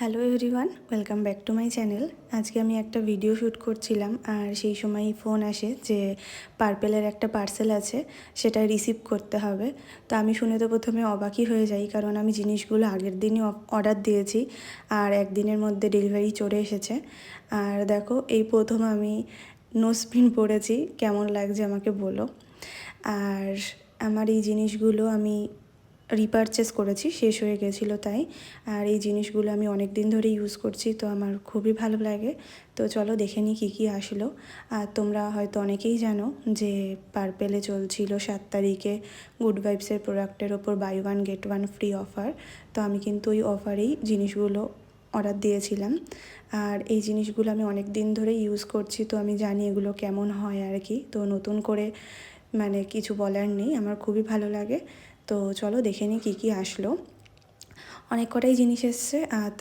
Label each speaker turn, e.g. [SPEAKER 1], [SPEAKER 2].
[SPEAKER 1] Hello everyone, welcome back to my channel. আজকে আমি একটা ভিডিও শ্যুট করছিলাম আর সেই সময়ই ফোন আসে যে পার্পেলের একটা পার্সেল আছে, সেটা রিসিভ করতে হবে। তো আমি শুনে তো প্রথমে অবাকই হয়ে যাই, কারণ আমি জিনিসগুলো আগের দিনই অর্ডার দিয়েছি আর একদিনের মধ্যে ডেলিভারি চলে এসেছে। আর দেখো, এই প্রথম আমি নোজপিন পরেছি, কেমন লাগছে আমাকে বলো। আর আমার এই জিনিসগুলো আমি রিপারচেস করেছি, শেষ হয়ে গেছিলো তাই। আর এই জিনিসগুলো আমি অনেক দিন ধরে ইউজ করছি, তো আমার খুবই ভালো লাগে। তো চলো দেখে নিই কী কী আসলো। আর তোমরা হয়তো অনেকেই জানো যে পার্পেলে চলছিল 7 তারিখে গুড ভাইবসের প্রোডাক্টের ওপর buy one get one free offer. তো আমি কিন্তু ওই অফারেই জিনিসগুলো অর্ডার দিয়েছিলাম। আর এই জিনিসগুলো আমি অনেক দিন ধরে ইউজ করছি, তো আমি জানি এগুলো কেমন হয় আর কি। তো নতুন করে কিছু বলার নেই, আমার খুবই ভালো লাগে। তো চলো দেখে নিই কী কী আসলো। অনেক কটাই জিনিস এসছে। আর